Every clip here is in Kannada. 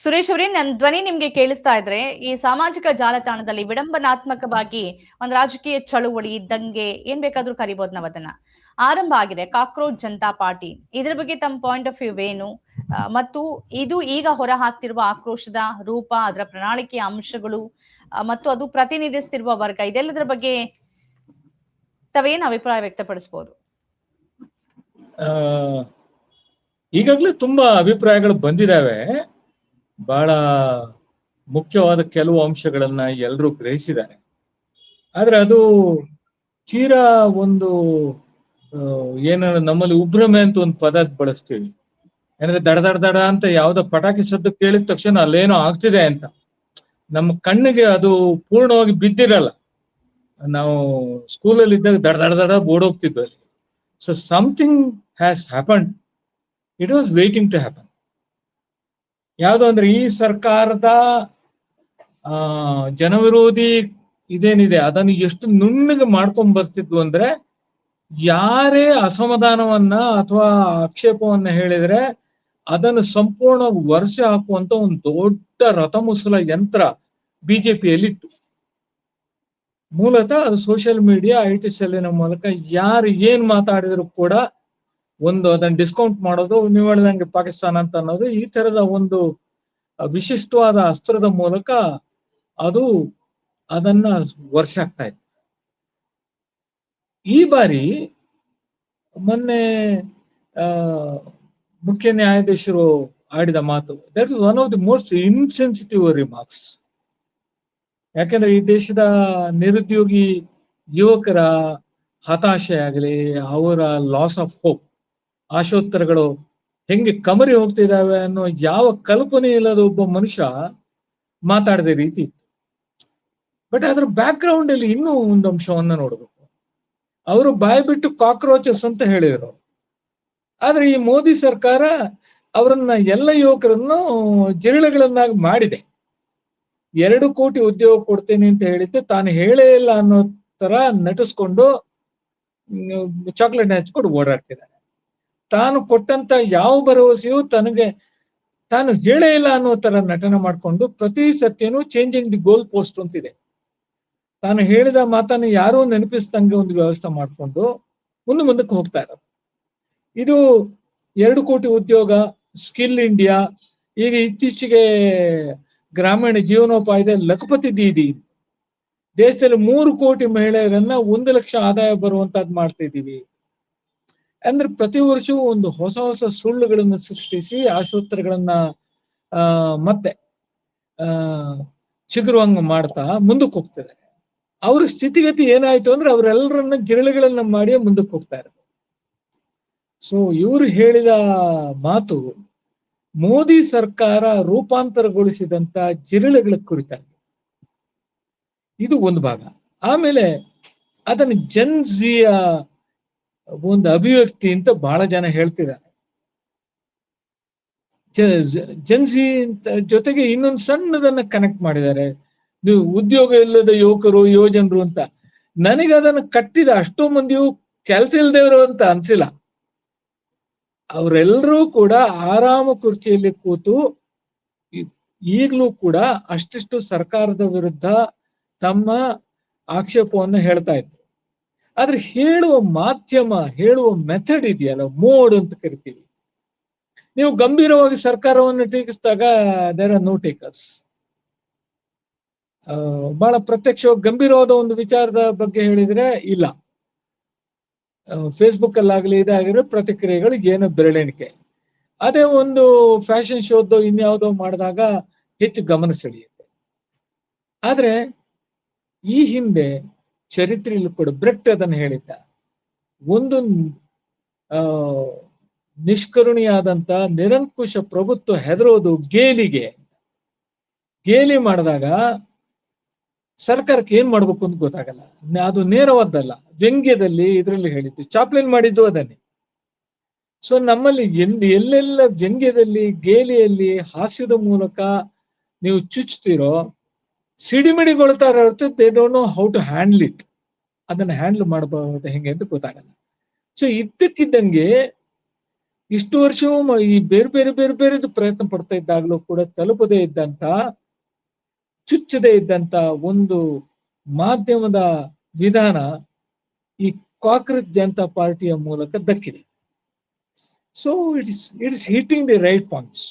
ಸುರೇಶ್ ಅವರೇ, ನನ್ನ ಧ್ವನಿ ನಿಮ್ಗೆ ಕೇಳಿಸ್ತಾ ಇದ್ರೆ, ಈ ಸಾಮಾಜಿಕ ಜಾಲತಾಣದಲ್ಲಿ ವಿಡಂಬನಾತ್ಮಕವಾಗಿ ಒಂದು ರಾಜಕೀಯ ಚಳುವಳಿ, ದಂಗೆ, ಏನ್ ಬೇಕಾದ್ರೂ ಕರಿಬಹುದು ನಾವ್ ಅದನ್ನ, ಆರಂಭ ಆಗಿದೆ. ಕಾಕ್ರೋಚ್ ಜನತಾ ಪಾರ್ಟಿ, ಇದ್ರ ಬಗ್ಗೆ ತಮ್ಮ ಪಾಯಿಂಟ್ ಆಫ್ ವ್ಯೂ ಏನು? ಮತ್ತು ಇದು ಈಗ ಹೊರ ಹಾಕ್ತಿರುವ ಆಕ್ರೋಶದ ರೂಪ, ಅದರ ಪ್ರಣಾಳಿಕೆಯ ಅಂಶಗಳು, ಮತ್ತು ಅದು ಪ್ರತಿನಿಧಿಸ್ತಿರುವ ವರ್ಗ, ಇದೆಲ್ಲದರ ಬಗ್ಗೆ ತಾವೇನ್ ಅಭಿಪ್ರಾಯ ವ್ಯಕ್ತಪಡಿಸಬಹುದು? ಈಗಾಗಲೇ ತುಂಬಾ ಅಭಿಪ್ರಾಯಗಳು ಬಂದಿದ್ದಾವೆ. ಬಹಳ ಮುಖ್ಯವಾದ ಕೆಲವು ಅಂಶಗಳನ್ನ ಎಲ್ಲರೂ ಗ್ರಹಿಸಿದ್ದಾರೆ. ಆದ್ರೆ ಅದು ತೀರಾ ಒಂದು ಏನ ನಮ್ಮಲ್ಲಿ ಉಬ್ರಮೆ ಅಂತ ಒಂದು ಪದ ಬಳಸ್ತೀವಿ. ಏನಂದ್ರೆ ದಡ ದಡ ದಡ ಅಂತ ಯಾವ್ದೋ ಪಟಾಕಿ ಸದ್ದು ಕೇಳಿದ ತಕ್ಷಣ ಅಲ್ಲೇನೋ ಆಗ್ತಿದೆ ಅಂತ. ನಮ್ಮ ಕಣ್ಣಿಗೆ ಅದು ಪೂರ್ಣವಾಗಿ ಬಿದ್ದಿರಲ್ಲ. ನಾವು ಸ್ಕೂಲಲ್ಲಿ ಇದ್ದಾಗ ದಡ ದಡ ದಡ ಓಡೋಗ್ತಿದ್ವಿ. So something has happened. It was waiting to happen. ಯಾವುದು ಅಂದ್ರೆ ಈ ಸರ್ಕಾರದ ಜನವಿರೋಧಿ ಇದೇನಿದೆ ಅದನ್ನು ಎಷ್ಟು ನುಣ್ಣಗೆ ಮಾಡ್ಕೊಂಡ್ ಬರ್ತಿದ್ವು ಅಂದ್ರೆ, ಯಾರೇ ಅಸಮಾಧಾನವನ್ನ ಅಥವಾ ಆಕ್ಷೇಪವನ್ನ ಹೇಳಿದ್ರೆ ಅದನ್ನು ಸಂಪೂರ್ಣವಾಗಿ ವರ್ಷ ಹಾಕುವಂತ ಒಂದು ದೊಡ್ಡ ರಥಮುಸಲ ಯಂತ್ರ ಬಿಜೆಪಿಯಲ್ಲಿತ್ತು. ಮೂಲತಃ ಅದು ಸೋಷಿಯಲ್ ಮೀಡಿಯಾ, IT ಸೆಲ್ಲಿನ ಮೂಲಕ ಯಾರು ಏನ್ ಮಾತಾಡಿದ್ರು ಕೂಡ ಒಂದು ಅದನ್ನ ಡಿಸ್ಕೌಂಟ್ ಮಾಡೋದು, ನೀವು ಹೇಳಿದಂಗೆ ಪಾಕಿಸ್ತಾನ ಅಂತ ಅನ್ನೋದು, ಈ ತರದ ಒಂದು ವಿಶಿಷ್ಟವಾದ ಅಸ್ತ್ರದ ಮೂಲಕ ಅದು ಅದನ್ನ ವರ್ಷ ಆಗ್ತಾ ಇತ್ತು. ಈ ಬಾರಿ ಮೊನ್ನೆ ಮುಖ್ಯ ನ್ಯಾಯಾಧೀಶರು ಆಡಿದ ಮಾತು, that is one of the most insensitive remarks. ಯಾಕೆಂದ್ರೆ ಈ ದೇಶದ ನಿರುದ್ಯೋಗಿ ಯುವಕರ ಹತಾಶೆ ಆಗಲಿ, ಅವರ ಲಾಸ್ ಆಫ್ ಹೋಪ್, ಆಶೋತ್ತರಗಳು ಹೆಂಗೆ ಕಮರಿ ಹೋಗ್ತಿದ್ದಾವೆ ಅನ್ನೋ ಯಾವ ಕಲ್ಪನೆ ಇಲ್ಲದ ಒಬ್ಬ ಮನುಷ್ಯ ಮಾತಾಡದ ರೀತಿ ಇತ್ತು. ಬಟ್ ಅದ್ರ ಬ್ಯಾಕ್ ಗ್ರೌಂಡ್ ಅಲ್ಲಿ ಇನ್ನೂ ಒಂದು ಅಂಶವನ್ನ ನೋಡ್ಬೇಕು. ಅವರು ಬಾಯಿ ಬಿಟ್ಟು ಕಾಕ್ರೋಚಸ್ ಅಂತ ಹೇಳಿದ್ರು. ಆದ್ರೆ ಈ ಮೋದಿ ಸರ್ಕಾರ ಅವರನ್ನ ಎಲ್ಲ ಯುವಕರನ್ನು ಜಿರಳೆಗಳನ್ನಾಗಿ ಮಾಡಿದೆ. 2 ಕೋಟಿ ಉದ್ಯೋಗ ಕೊಡ್ತೇನೆ ಅಂತ ಹೇಳಿದ್ದೆ ತಾನು ಹೇಳೇ ಇಲ್ಲ ಅನ್ನೋ ತರ ನಟಿಸ್ಕೊಂಡು ಚಾಕ್ಲೇಟ್ ಹಚ್ಕೊಂಡು ಓಡಾಡ್ತಿದ್ದಾರೆ. ತಾನು ಕೊಟ್ಟಂತ ಯಾವ ಭರವಸೆಯೂ ತಾನು ಹೇಳೇ ಇಲ್ಲ ಅನ್ನೋ ತರ ನಟನೆ ಮಾಡ್ಕೊಂಡು ಪ್ರತಿ ಸತ್ಯನೂ ಚೇಂಜಿಂಗ್ ದಿ ಗೋಲ್ ಪೋಸ್ಟ್ ಅಂತಿದೆ. ತಾನು ಹೇಳಿದ ಮಾತನ್ನು ಯಾರೋ ನೆನಪಿಸ್ದಂಗೆ ಒಂದು ವ್ಯವಸ್ಥೆ ಮಾಡ್ಕೊಂಡು ಮುಂದಕ್ಕೆ ಹೋಗ್ತಾ ಇರೋದು. ಇದು 2 ಕೋಟಿ ಉದ್ಯೋಗ, ಸ್ಕಿಲ್ ಇಂಡಿಯಾ, ಈಗ ಇತ್ತೀಚೆಗೆ ಗ್ರಾಮೀಣ ಜೀವನೋಪಾಯದ ಲಖಪತಿ ದೀದಿ, ದೇಶದಲ್ಲಿ 3 ಕೋಟಿ ಮಹಿಳೆಯರನ್ನ 1 ಲಕ್ಷ ಆದಾಯ ಬರುವಂತದ್ದು ಮಾಡ್ತಾ ಇದ್ದೀವಿ. ಅಂದ್ರೆ ಪ್ರತಿ ವರ್ಷವೂ ಒಂದು ಹೊಸ ಸುಳ್ಳುಗಳನ್ನು ಸೃಷ್ಟಿಸಿ ಆಶೋತ್ತರಗಳನ್ನ ಮತ್ತೆ ಚಿಗುರುವಂಗ ಮಾಡ್ತಾ ಮುಂದಕ್ಕೆ ಹೋಗ್ತಾರೆ. ಅವ್ರ ಸ್ಥಿತಿಗತಿ ಏನಾಯ್ತು ಅಂದ್ರೆ ಅವರೆಲ್ಲರನ್ನ ಜಿರಳೆಗಳನ್ನ ಮಾಡಿ ಮುಂದಕ್ಕೆ ಹೋಗ್ತಾ ಇರೋದು. ಸೊ ಇವರು ಹೇಳಿದ ಮಾತು ಮೋದಿ ಸರ್ಕಾರ ರೂಪಾಂತರಗೊಳಿಸಿದಂತ ಜಿರಳೆಗಳ ಕುರಿತಾಗಿ ಇದು ಒಂದು ಭಾಗ. ಆಮೇಲೆ ಅದನ್ನು ಜನ್ಜಿಯ ಒಂದು ಅಭಿವ್ಯಕ್ತಿ ಅಂತ ಬಹಳ ಜನ ಹೇಳ್ತಿದ್ದಾರೆ. ಜನ್ಜಿ ಜೊತೆಗೆ ಇನ್ನೊಂದು ಸಣ್ಣದನ್ನ ಕನೆಕ್ಟ್ ಮಾಡಿದ್ದಾರೆ, ನೀವು ಉದ್ಯೋಗ ಇಲ್ಲದ ಯುವಕರು, ಯುವಜನರು ಅಂತ. ನನಗೆ ಅದನ್ನು ಕಟ್ಟಿದ ಅಷ್ಟೋ ಮಂದಿಯು ಕೆಲಸ ಇಲ್ದೇವರು ಅಂತ ಅನ್ಸಿಲ್ಲ. ಅವರೆಲ್ಲರೂ ಕೂಡ ಆರಾಮ ಕುರ್ಚಿಯಲ್ಲಿ ಕೂತು ಈಗಲೂ ಕೂಡ ಅಷ್ಟಿಷ್ಟು ಸರ್ಕಾರದ ವಿರುದ್ಧ ತಮ್ಮ ಆಕ್ಷೇಪವನ್ನು ಹೇಳ್ತಾ ಇದ್ರು. ಆದ್ರೆ ಹೇಳುವ ಮಾಧ್ಯಮ, ಹೇಳುವ ಮೆಥಡ್ ಇದೆಯಲ್ಲ, ಮೋಡ್ ಅಂತ ಕರಿತೀವಿ. ನೀವು ಗಂಭೀರವಾಗಿ ಸರ್ಕಾರವನ್ನು ಟೀಕಿಸಿದಾಗ ದೇರ್ ಆರ್ ನೋ ಟೇಕರ್ಸ್. ಬಹಳ ಪ್ರತ್ಯಕ್ಷವಾಗಿ ಗಂಭೀರವಾದ ಒಂದು ವಿಚಾರದ ಬಗ್ಗೆ ಹೇಳಿದ್ರೆ ಇಲ್ಲ, ಫೇಸ್ಬುಕ್ ಅಲ್ಲಾಗ್ಲಿ ಇದಾಗಿರೋ ಪ್ರತಿಕ್ರಿಯೆಗಳು ಏನು ಬೆರಳೆಣಿಕೆ. ಅದೇ ಒಂದು ಫ್ಯಾಷನ್ ಶೋದೋ ಇನ್ಯಾವುದೋ ಮಾಡಿದಾಗ ಹೆಚ್ಚು ಗಮನ ಸೆಳೆಯುತ್ತೆ. ಆದ್ರೆ ಈ ಹಿಂದೆ ಚರಿತ್ರೆಯಲ್ಲೂ ಕೂಡ ಬ್ರೆಕ್ಟ್ ಅದನ್ನು ಹೇಳಿದ್ದ, ಒಂದು ನಿಷ್ಕರುಣಿಯಾದಂತ ನಿರಂಕುಶ ಪ್ರಭುತ್ವ ಹೆದರೋದು ಗೇಲಿಗೆ. ಗೇಲಿ ಮಾಡಿದಾಗ ಸರ್ಕಾರಕ್ಕೆ ಏನ್ ಮಾಡ್ಬೇಕು ಅಂತ ಗೊತ್ತಾಗಲ್ಲ. ಅದು ನೇರವಾದ್ದಲ್ಲ, ವ್ಯಂಗ್ಯದಲ್ಲಿ ಇದರಲ್ಲಿ ಹೇಳಿದ್ದು, ಚಾಪ್ಲಿನ್ ಮಾಡಿದ್ದು ಅದನ್ನೇ. ಸೊ ನಮ್ಮಲ್ಲಿ ಎಲ್ಲೆಲ್ಲ ವ್ಯಂಗ್ಯದಲ್ಲಿ, ಗೇಲಿಯಲ್ಲಿ, ಹಾಸ್ಯದ ಮೂಲಕ ನೀವು ಚುಚ್ತೀರೋ ಸಿಡಿಮಿಡಿಗೊಳ್ತಾರೆ ಹೊರತು they don't know how to handle it. ಅದನ್ನ ಹ್ಯಾಂಡಲ್ ಮಾಡಬಹುದು ಹೆಂಗೆ ಅಂತ ಗೊತ್ತಾಗಲ್ಲ. ಸೊ ಇದ್ದಕ್ಕಿದ್ದಂಗೆ ಇಷ್ಟು ವರ್ಷವೂ ಈ ಬೇರೆದು ಪ್ರಯತ್ನ ಪಡ್ತಾ ಇದ್ದಾಗಲೂ ಕೂಡ ತಲುಪದೇ ಇದ್ದಂತ, ಚುಚ್ಚದೇ ಇದ್ದಂತ ಒಂದು ಮಾಧ್ಯಮದ ವಿಧಾನ ಈ ಕಾಕ್ರೋಚ್ ಜನತಾ ಪಾರ್ಟಿಯ ಮೂಲಕ ದಕ್ಕಿದೆ. So it's hitting the right points,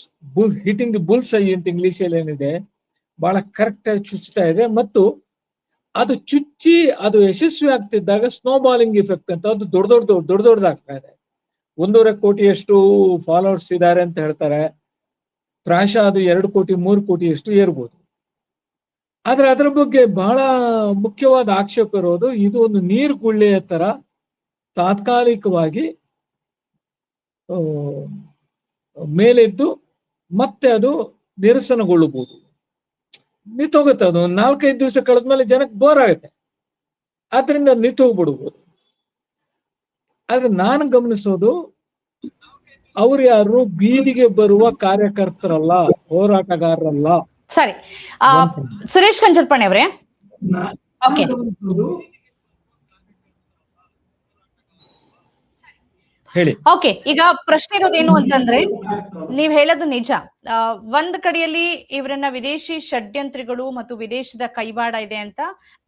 hitting the bull's eye ಅಂತ ಇಂಗ್ಲಿಷ್ ಅಲ್ಲಿ ಏನಿದೆ, ಬಹಳ ಕರೆಕ್ಟ್ ಆಗಿ ಚುಚ್ಚುತ್ತಾ ಇದೆ. ಮತ್ತು ಅದು ಚುಚ್ಚಿ ಅದು ಯಶಸ್ವಿ ಆಗ್ತಿದ್ದಾಗ ಸ್ನೋಬಾಲಿಂಗ್ ಇಫೆಕ್ಟ್ ಅಂತ ಅದು ದೊಡ್ಡದಾಗ್ತಾ ಇದೆ. 1.5 ಕೋಟಿಯಷ್ಟು ಫಾಲೋವರ್ಸ್ ಇದ್ದಾರೆ ಅಂತ ಹೇಳ್ತಾರೆ. ಪ್ರಾಯಶಃ ಅದು 2 ಕೋಟಿ 3 ಕೋಟಿಯಷ್ಟು ಏರ್ಬೋದು. ಆದ್ರೆ ಅದರ ಬಗ್ಗೆ ಬಹಳ ಮುಖ್ಯವಾದ ಆಕ್ಷೇಪ ಇರೋದು, ಇದು ಒಂದು ನೀರು ಗುಳ್ಳೆಯ ತರ ತಾತ್ಕಾಲಿಕವಾಗಿ ಮೇಲೆದ್ದು ಮತ್ತೆ ಅದು ನಿರಸನಗೊಳ್ಳಬಹುದು, ನಿಂತೋಗುತ್ತೆ. ಅದು 4-5 ದಿವಸ ಕಳೆದ್ಮೇಲೆ ಜನಕ್ಕೆ ಬೋರ್ ಆಗುತ್ತೆ, ಆದ್ರಿಂದ ನಿಂತೋಗ್ಬಿಡ್ಬೋದು. ಆದ್ರೆ ನಾನು ಗಮನಿಸೋದು, ಅವ್ರು ಯಾರು ಬೀದಿಗೆ ಬರುವ ಕಾರ್ಯಕರ್ತರಲ್ಲ, ಹೋರಾಟಗಾರರಲ್ಲ. ಸರಿ, ಸುರೇಶ್ ಕಂಚಲ್ಪಣಿ ಅವರೇ, ಓಕೆ, ಹೇಳಿ. ಓಕೆ, ಈಗ ಪ್ರಶ್ನೆ ಇರೋದೇನು ಅಂತಂದ್ರೆ, ನೀವ್ ಹೇಳೋದು ನಿಜ. ಒಂದ್ ಕಡೆಯಲ್ಲಿ ಇವರನ್ನ ವಿದೇಶಿ ಷಡ್ಯಂತ್ರಿಗಳು ಮತ್ತು ವಿದೇಶದ ಕೈವಾಡ ಇದೆ ಅಂತ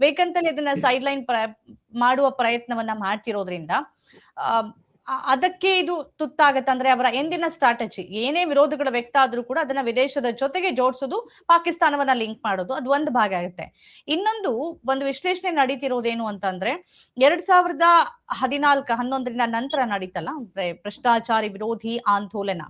ಬೇಕಂತಲೇ ಇದನ್ನ ಸೈಡ್ ಲೈನ್ ಮಾಡುವ ಪ್ರಯತ್ನವನ್ನ ಮಾಡ್ತಿರೋದ್ರಿಂದ ಅದಕ್ಕೆ ಇದು ತುತ್ತಾಗತ್ತಂದ್ರೆ ಅವರ ಎಂದಿನ ಸ್ಟ್ರಾಟಜಿ. ಏನೇ ವಿರೋಧಗಳು ವ್ಯಕ್ತ ಆದ್ರೂ ಕೂಡ ಅದನ್ನ ವಿದೇಶದ ಜೊತೆಗೆ ಜೋಡಿಸೋದು, ಪಾಕಿಸ್ತಾನವನ್ನ ಲಿಂಕ್ ಮಾಡೋದು, ಅದು ಒಂದು ಭಾಗ ಆಗುತ್ತೆ. ಇನ್ನೊಂದು ಒಂದು ವಿಶ್ಲೇಷಣೆ ನಡೀತಿರೋದೇನು ಅಂತಂದ್ರೆ, 2014-11 ನಂತರ ನಡೀತಲ್ಲ ಭ್ರಷ್ಟಾಚಾರ ವಿರೋಧಿ ಆಂದೋಲನ,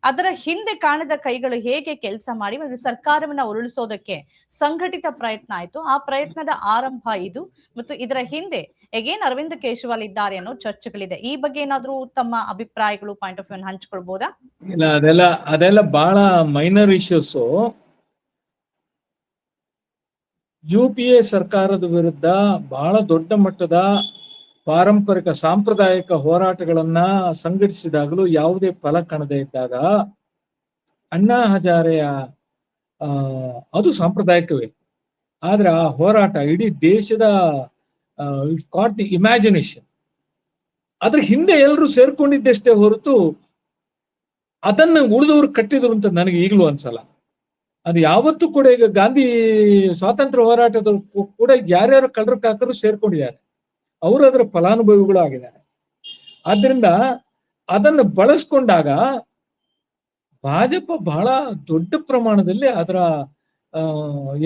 ಅದರ ಹಿಂದೆ ಕಾಣದ ಕೈಗಳು ಹೇಗೆ ಕೆಲಸ ಮಾಡಿ ಒಂದು ಸರ್ಕಾರವನ್ನ ಉರುಳಿಸೋದಕ್ಕೆ ಸಂಘಟಿತ ಪ್ರಯತ್ನ ಆಯ್ತು. ಆ ಪ್ರಯತ್ನದ ಆರಂಭ ಇದು, ಮತ್ತು ಇದರ ಹಿಂದೆ ಎಗೇನ್ ಅರವಿಂದ್ ಕೇಜ್ರಿವಾಲ್ ಇದ್ದಾರೆ ಅನ್ನೋ ಚರ್ಚೆಗಳಿದೆ. ಈ ಬಗ್ಗೆ ಏನಾದ್ರೂ ತಮ್ಮ ಅಭಿಪ್ರಾಯಗಳು, ಪಾಯಿಂಟ್ ಆಫ್ ವ್ಯೂ ಹಂಚ್ಕೊಳ್ಬಹುದಾ? ಇಲ್ಲ, ಅದೆಲ್ಲ ಬಹಳ ಮೈನರ್ ಇಶ್ಯೂಸ್. UPA ಸರ್ಕಾರದ ವಿರುದ್ಧ ಬಹಳ ದೊಡ್ಡ ಮಟ್ಟದ ಪಾರಂಪರಿಕ ಸಾಂಪ್ರದಾಯಿಕ ಹೋರಾಟಗಳನ್ನ ಸಂಘಟಿಸಿದಾಗಲೂ ಯಾವುದೇ ಫಲ ಕಾಣದೇ ಇದ್ದಾಗ ಅಣ್ಣಾ ಹಜಾರೆಯ ಅದು ಸಾಂಪ್ರದಾಯಿಕವೇ, ಆದ್ರೆ ಆ ಹೋರಾಟ ಇಡೀ ದೇಶದ ಇಟ್ ಕಾಟ್ ದಿ ಇಮ್ಯಾಜಿನೇಷನ್. ಅದ್ರ ಹಿಂದೆ ಎಲ್ಲರೂ ಸೇರ್ಕೊಂಡಿದ್ದಷ್ಟೇ ಹೊರತು ಅದನ್ನ ಉಳಿದವರು ಕಟ್ಟಿದ್ರು ಅಂತ ನನಗೆ ಈಗಲೂ ಅನ್ಸಲ್ಲ. ಅದು ಯಾವತ್ತೂ ಕೂಡ, ಈಗ ಗಾಂಧಿ ಸ್ವಾತಂತ್ರ್ಯ ಹೋರಾಟದ ಕೂಡ ಯಾರ್ಯಾರು ಕಳ್ಳರು ಕಾಕರು ಸೇರ್ಕೊಂಡಿದ್ದಾರೆ, ಅವರು ಅದರ ಫಲಾನುಭವಿಗಳು ಆಗಿದ್ದಾರೆ. ಆದ್ರಿಂದ ಅದನ್ನ ಬಳಸ್ಕೊಂಡಾಗ ಭಾಜಪ ಬಹಳ ದೊಡ್ಡ ಪ್ರಮಾಣದಲ್ಲಿ ಅದರ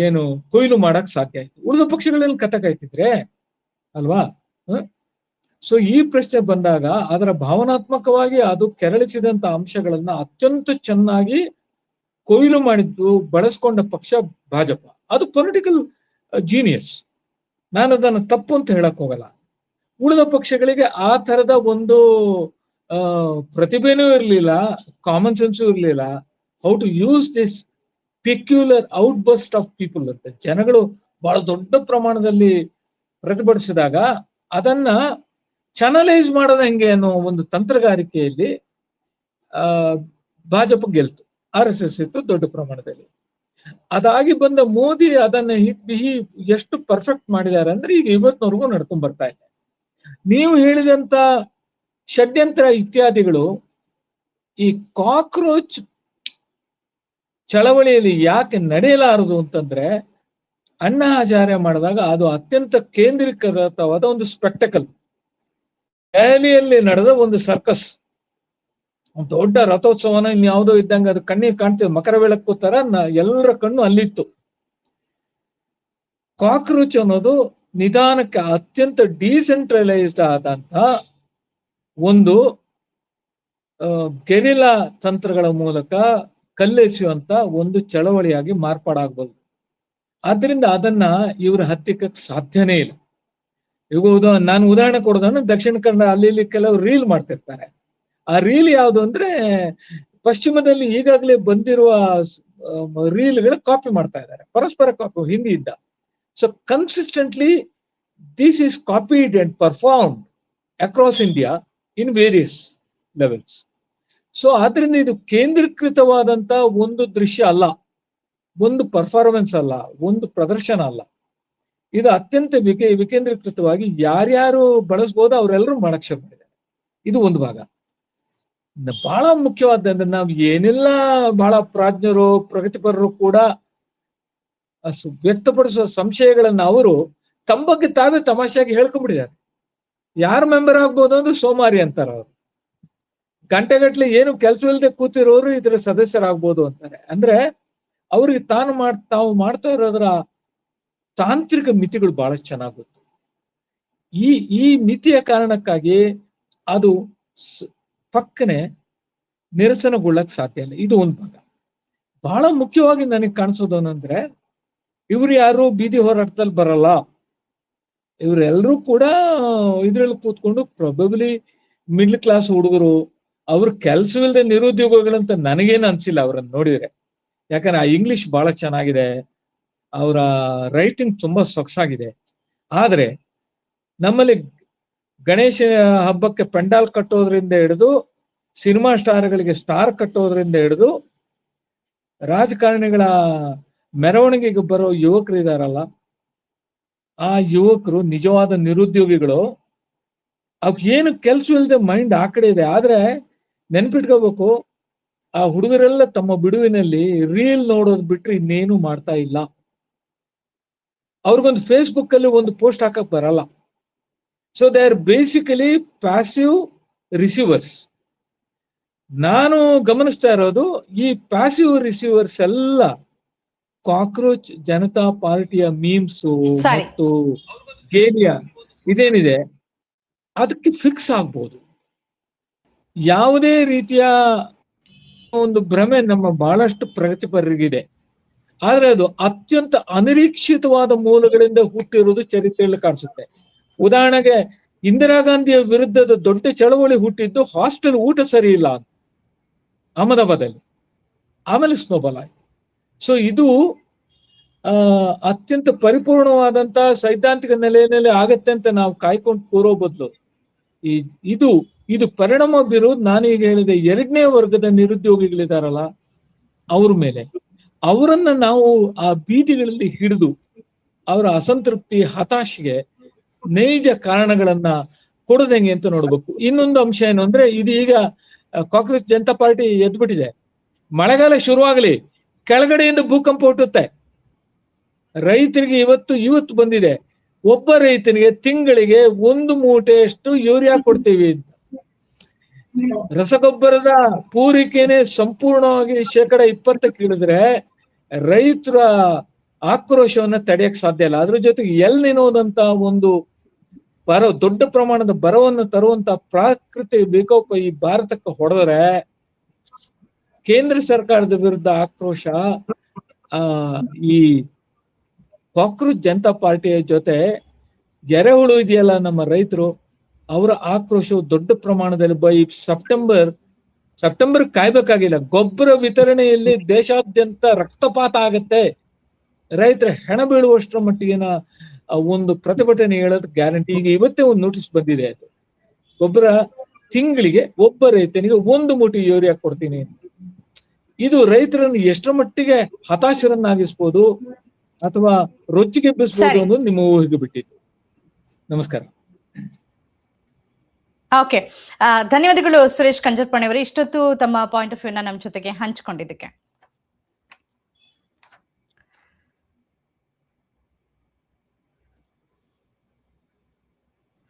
ಏನು ಕೊಯ್ಲು ಮಾಡಕ್ ಸಾಧ್ಯ ಆಯ್ತು. ಉಳಿದ ಪಕ್ಷಗಳಲ್ಲಿ ಕಥಕಾಯ್ತಿದ್ರೆ ಅಲ್ವಾ? ಸೊ ಈ ಪ್ರಶ್ನೆ ಬಂದಾಗ ಅದರ ಭಾವನಾತ್ಮಕವಾಗಿ ಅದು ಕೆರಳಿಸಿದಂತ ಅಂಶಗಳನ್ನ ಅತ್ಯಂತ ಚೆನ್ನಾಗಿ ಕೊಯ್ಲು ಮಾಡಿದ್ದು, ಬಳಸ್ಕೊಂಡ ಪಕ್ಷ ಭಾಜಪ. ಅದು ಪೊಲಿಟಿಕಲ್ ಜೀನಿಯಸ್, ನಾನು ಅದನ್ನು ತಪ್ಪು ಅಂತ ಹೇಳಕ್ ಹೋಗಲ್ಲ. ಉಳಿದ ಪಕ್ಷಗಳಿಗೆ ಆ ತರದ ಒಂದು ಪ್ರತಿಭೆನೂ ಇರ್ಲಿಲ್ಲ, ಕಾಮನ್ ಸೆನ್ಸು ಇರ್ಲಿಲ್ಲ. How to use this peculiar outburst of people ಅಂತ ಜನಗಳು ಬಹಳ ದೊಡ್ಡ ಪ್ರಮಾಣದಲ್ಲಿ ಪ್ರತಿಭಟಿಸಿದಾಗ ಅದನ್ನ ಚಾನಲೈಸ್ ಮಾಡೋದ ಹೆಂಗೆ ಅನ್ನೋ ಒಂದು ತಂತ್ರಗಾರಿಕೆಯಲ್ಲಿ ಭಾಜಪ ಗೆಲ್ತು, RSS ಇತ್ತು ದೊಡ್ಡ ಪ್ರಮಾಣದಲ್ಲಿ. ಅದಾಗಿ ಬಂದ ಮೋದಿ ಅದನ್ನ ಎಷ್ಟು ಪರ್ಫೆಕ್ಟ್ ಮಾಡಿದ್ದಾರೆ ಅಂದ್ರೆ ಈಗ ಇವತ್ತಿನವರೆಗೂ ನಡ್ಕೊಂಡ್ ಬರ್ತಾ ಇದೆ. ನೀವು ಹೇಳಿದಂತ ಷಡ್ಯಂತ್ರ ಇತ್ಯಾದಿಗಳು ಈ ಕಾಕ್ರೋಚ್ ಚಳವಳಿಯಲ್ಲಿ ಯಾಕೆ ನಡೆಯಲಾರದು ಅಂತಂದ್ರೆ, ಅಣ್ಣಾ ಹಜಾರೆ ಮಾಡಿದಾಗ ಅದು ಅತ್ಯಂತ ಕೇಂದ್ರೀಕೃತವಾದ ಒಂದು ಸ್ಪೆಕ್ಟಕಲ್. ದೆಹಲಿಯಲ್ಲಿ ನಡೆದ ಒಂದು ಸರ್ಕಸ್, ಒಂದು ದೊಡ್ಡ ರಥೋತ್ಸವನ ಇನ್ಯಾವುದೋ ಇದ್ದಂಗೆ ಅದು ಕಣ್ಣಿಗೆ ಕಾಣ್ತೇವೆ, ಮಕರ ಬೆಳಕು ತರ ಎಲ್ಲರ ಕಣ್ಣು ಅಲ್ಲಿತ್ತು. ಕಾಕ್ರೋಚ್ ಅನ್ನೋದು ನಿಧಾನಕ್ಕೆ ಅತ್ಯಂತ ಡಿಸೆಂಟ್ರಲೈಸ್ಡ್ ಆದಂತ ಒಂದು ಗೆರಿಲ್ಲಾ ತಂತ್ರಗಳ ಮೂಲಕ ಕಲ್ಲೆಸೆಯುವಂತ ಒಂದು ಚಳವಳಿಯಾಗಿ ಮಾರ್ಪಾಡಾಗಬಹುದು. ಆದ್ರಿಂದ ಅದನ್ನ ಇವರು ಹತ್ತಿಕ್ಕಕ್ಕೆ ಸಾಧ್ಯನೇ ಇಲ್ಲ. ಈಗ ನಾನು ಉದಾಹರಣೆ ಕೊಡೋದನ್ನ, ದಕ್ಷಿಣ ಕನ್ನಡ ಅಲ್ಲಿ ಕೆಲವರು ರೀಲ್ ಮಾಡ್ತಿರ್ತಾರೆ. ಆ ರೀಲ್ ಯಾವುದು ಅಂದ್ರೆ, ಪಶ್ಚಿಮದಲ್ಲಿ ಈಗಾಗಲೇ ಬಂದಿರುವ ರೀಲ್ಗಳ ಕಾಪಿ ಮಾಡ್ತಾ ಇದ್ದಾರೆ, ಪರಸ್ಪರ ಕಾಪಿ ಹಿಂದಿಯಿಂದ. So consistently this is copied and performed across India in various levels. So ಆದ್ರಿಂದ ಇದು ಕೇಂದ್ರೀಕೃತವಾದಂತ ಒಂದು ದೃಶ್ಯ ಅಲ್ಲ, ಒಂದು ಪರ್ಫಾರ್ಮೆನ್ಸ್ ಅಲ್ಲ, ಒಂದು ಪ್ರದರ್ಶನ ಅಲ್ಲ. ಇದು ಅತ್ಯಂತ ವಿಕೇಂದ್ರೀಕೃತವಾಗಿ ಯಾರ್ಯಾರು ಬಳಸ್ಬೋದು ಅವರೆಲ್ಲರೂ ಮಾಡಕ್ ಶುರು ಮಾಡಿದ್ದಾರೆ. ಇದು ಒಂದು ಭಾಗ. ಬಹಳ ಮುಖ್ಯವಾದ ನಾವು ಏನೆಲ್ಲ ಬಹಳ ಪ್ರಾಜ್ಞರು ಪ್ರಗತಿಪರರು ಕೂಡ ವ್ಯಕ್ತಪಡಿಸುವ ಸಂಶಯಗಳನ್ನ ಅವರು ತಮ್ಮ ಬಗ್ಗೆ ತಾವೇ ತಮಾಷೆಯಾಗಿ ಹೇಳ್ಕೊಂಡ್ಬಿಟ್ಟಿದ್ದಾರೆ. ಯಾರು ಮೆಂಬರ್ ಆಗ್ಬೋದು ಅಂದ್ರೆ ಸೋಮಾರಿ ಅಂತಾರ ಅವರು. ಗಂಟೆಗಟ್ಲೆ ಏನು ಕೆಲಸವಿಲ್ಲದೆ ಕೂತಿರೋರು ಇದರ ಸದಸ್ಯರಾಗ್ಬೋದು ಅಂತಾರೆ. ಅಂದ್ರೆ ಅವ್ರಿಗೆ ತಾವು ಮಾಡ್ತಾ ಇರೋದ್ರ ತಾಂತ್ರಿಕ ಮಿತಿಗಳು ಬಹಳ ಚೆನ್ನಾಗಿ ಗೊತ್ತು. ಈ ಮಿತಿಯ ಕಾರಣಕ್ಕಾಗಿ ಅದು ಪಕ್ಕನೆ ನಿರಸನಗೊಳ್ಳಕ್ ಸಾಧ್ಯ ಇಲ್ಲ. ಇದು ಒಂದು ಭಾಗ. ಬಹಳ ಮುಖ್ಯವಾಗಿ ನನಗೆ ಕಾಣಿಸೋದು ಅಂದ್ರೆ ಇವ್ರು ಯಾರು ಬೀದಿ ಹೋರಾಟದಲ್ಲಿ ಬರಲ್ಲ. ಇವರೆಲ್ಲರೂ ಕೂಡ ಇದ್ರಲ್ಲಿ ಕೂತ್ಕೊಂಡು ಪ್ರೊಬಬ್ಲಿ ಮಿಡ್ಲ್ ಕ್ಲಾಸ್ ಹುಡುಗರು. ಅವ್ರ ಕೆಲಸವಿಲ್ಲದೆ ನಿರುದ್ಯೋಗಿಗಳಂತ ನನಗೇನು ಅನ್ಸಿಲ್ಲ ಅವ್ರನ್ನ ನೋಡಿದ್ರೆ. ಯಾಕಂದ್ರೆ ಆ ಇಂಗ್ಲಿಷ್ ಬಹಳ ಚೆನ್ನಾಗಿದೆ, ಅವರ ರೈಟಿಂಗ್ ತುಂಬಾ ಸೊಗಸಾಗಿದೆ. ಆದ್ರೆ ನಮ್ಮಲ್ಲಿ ಗಣೇಶ ಹಬ್ಬಕ್ಕೆ ಪೆಂಡಾಲ್ ಕಟ್ಟೋದ್ರಿಂದ ಹಿಡಿದು ಸಿನಿಮಾ ಸ್ಟಾರ್ಗಳಿಗೆ ಸ್ಟಾರ್ ಕಟ್ಟೋದ್ರಿಂದ ಹಿಡಿದು ರಾಜಕಾರಣಿಗಳ ಮೆರವಣಿಗೆಗೆ ಬರೋ ಯುವಕರು ಇದಾರಲ್ಲ, ಆ ಯುವಕರು ನಿಜವಾದ ನಿರುದ್ಯೋಗಿಗಳು. ಅವ್ಕ್ ಏನು ಕೆಲಸವಿಲ್ಲದೆ ಮೈಂಡ್ ಆ ಕಡೆ ಇದೆ. ಆದ್ರೆ ನೆನ್ಪಿಟ್ಕೋಬೇಕು, ಆ ಹುಡುಗರೆಲ್ಲ ತಮ್ಮ ಬಿಡುವಿನಲ್ಲಿ ರೀಲ್ ನೋಡೋದು ಬಿಟ್ರೆ ಇನ್ನೇನು ಮಾಡ್ತಾ ಇಲ್ಲ. ಅವ್ರಿಗೊಂದು ಫೇಸ್ಬುಕ್ ಅಲ್ಲಿ ಒಂದು ಪೋಸ್ಟ್ ಹಾಕಕ್ ಬರಲ್ಲ. So they are basically passive receivers. ನಾನು ಗಮನಿಸ್ತಾ ಇರೋದು ಈ ಪ್ಯಾಸಿವ್ ರಿಸೀವರ್ಸ್ ಎಲ್ಲ ಕಾಕ್ರೋಚ್ ಜನತಾ ಪಾರ್ಟಿಯ ಮೀಮ್ಸ್ ಮತ್ತು ಗೇಲಿಯ ಇದೇನಿದೆ ಅದಕ್ಕೆ ಫಿಕ್ಸ್ ಆಗ್ಬೋದು. ಯಾವುದೇ ರೀತಿಯ ಒಂದು ಭ್ರಮೆ ನಮ್ಮ ಬಹಳಷ್ಟು ಪ್ರಗತಿಪರರಿಗಿದೆ. ಆದ್ರೆ ಅದು ಅತ್ಯಂತ ಅನಿರೀಕ್ಷಿತವಾದ ಮೂಲಗಳಿಂದ ಹುಟ್ಟಿರುವುದು ಚರಿತ್ರೆಯಲ್ಲಿ ಕಾಣಿಸುತ್ತೆ. ಉದಾಹರಣೆಗೆ ಇಂದಿರಾ ಗಾಂಧಿಯ ವಿರುದ್ಧದ ದೊಡ್ಡ ಚಳವಳಿ ಹುಟ್ಟಿದ್ದು ಹಾಸ್ಟೆಲ್ ಊಟ ಸರಿ ಇಲ್ಲ ಅಂತ ಅಹಮದಾಬಾದಲ್ಲಿ, ಆಮೇಲೆ ಸ್ನೋಬಾಲ್ ಆಯ್ತು. ಸೊ ಇದು ಅತ್ಯಂತ ಪರಿಪೂರ್ಣವಾದಂತ ಸೈದ್ಧಾಂತಿಕ ನೆಲೆಯಲ್ಲಿ ಆಗತ್ತೆ ಅಂತ ನಾವು ಕಾಯ್ಕೊಂಡು ಕೂರೋ ಬದಲು ಇದು ಪರಿಣಾಮ ಬೀರೋದು ನಾನೀಗ ಹೇಳಿದೆ ಎರಡನೇ ವರ್ಗದ ನಿರುದ್ಯೋಗಿಗಳಿದಾರಲ್ಲ ಅವ್ರ ಮೇಲೆ. ಅವರನ್ನ ನಾವು ಆ ಬೀದಿಗಳಲ್ಲಿ ಹಿಡಿದು ಅವರ ಅಸಂತೃಪ್ತಿ ಹತಾಶೆಗೆ ನೈಜ ಕಾರಣಗಳನ್ನ ಕೊಡೋದಂಗೆ ಅಂತ ನೋಡ್ಬೇಕು. ಇನ್ನೊಂದು ಅಂಶ ಏನು ಅಂದ್ರೆ ಇದು ಈಗ ಕಾಂಗ್ರೆಸ್ ಜನತಾ ಪಾರ್ಟಿ ಎದ್ಬಿಟ್ಟಿದೆ. ಮಳೆಗಾಲ ಶುರುವಾಗಲಿ ಕೆಳಗಡೆಯಿಂದ ಭೂಕಂಪ ಹುಟ್ಟುತ್ತೆ. ರೈತರಿಗೆ ಇವತ್ತು ಬಂದಿದೆ, ಒಬ್ಬ ರೈತನಿಗೆ ತಿಂಗಳಿಗೆ 1 ಮೂಟೆಯಷ್ಟು ಯೂರಿಯಾ ಕೊಡ್ತೀವಿ ಅಂತ. ರಸಗೊಬ್ಬರದ ಪೂರೈಕೆನೆ ಸಂಪೂರ್ಣವಾಗಿ 20% ಇಳಿದ್ರೆ ರೈತರ ಆಕ್ರೋಶವನ್ನ ತಡೆಯಕ್ ಸಾಧ್ಯ ಇಲ್ಲ. ಅದ್ರ ಜೊತೆಗೆ ಎಲ್ನಿನೋದಂತ ಒಂದು ದೊಡ್ಡ ಪ್ರಮಾಣದ ಬರವನ್ನು ತರುವಂತ ಪ್ರಾಕೃತಿಕ ವಿಕೋಪ ಈ ಭಾರತಕ್ಕೆ ಹೊಡೆದ್ರೆ ಕೇಂದ್ರ ಸರ್ಕಾರದ ವಿರುದ್ಧ ಆಕ್ರೋಶ ಈ ಕಾಕ್ರೋಚ್ ಜನತಾ ಪಾರ್ಟಿಯ ಜೊತೆ ಎರೆಹುಳು ಇದೆಯಲ್ಲ ನಮ್ಮ ರೈತರು, ಅವರ ಆಕ್ರೋಶವು ದೊಡ್ಡ ಪ್ರಮಾಣದಲ್ಲಿ ಸೆಪ್ಟೆಂಬರ್ ಕಾಯ್ಬೇಕಾಗಿಲ್ಲ. ಗೊಬ್ಬರ ವಿತರಣೆಯಲ್ಲಿ ದೇಶಾದ್ಯಂತ ರಕ್ತಪಾತ ಆಗತ್ತೆ, ರೈತರ ಹೆಣ ಬೀಳುವಷ್ಟರ ಮಟ್ಟಿಗಿನ ಒಂದು ಪ್ರತಿಭಟನೆ ಹೇಳೋದು ಗ್ಯಾರಂಟಿ. ಈಗ ಇವತ್ತೇ ಒಂದು ನೋಟಿಸ್ ಬಂದಿದೆ. ಅದು ಗೊಬ್ಬರ ತಿಂಗಳಿಗೆ ಒಬ್ಬ ರೈತನಿಗೆ 1 ಮೂಟೆ ಯೂರಿಯಾ ಕೊಡ್ತೀನಿ. ಇದು ರೈತರನ್ನು ಎಷ್ಟರ ಮಟ್ಟಿಗೆ ಹತಾಶರನ್ನಾಗಿಸ್ಬೋದು ಅಥವಾ ರೊಚ್ಚಿಗೆಬ್ಬಿಸ್ಬೋದು ಅನ್ನೋದು ನಿಮ್ಮ ಊಹೆಗೆ ಬಿಟ್ಟಿದ್ದು. ನಮಸ್ಕಾರ. ಓಕೆ, ಧನ್ಯವಾದಗಳು ಸುರೇಶ್ ಕಂಜರ್ಪಣಿ ಅವರೇ, ಇಷ್ಟೊತ್ತು ತಮ್ಮ ಪಾಯಿಂಟ್ ಆಫ್ ವ್ಯೂನ ನಮ್ಮ ಜೊತೆಗೆ ಹಂಚಿಕೊಂಡಿದ್ದಕ್ಕೆ.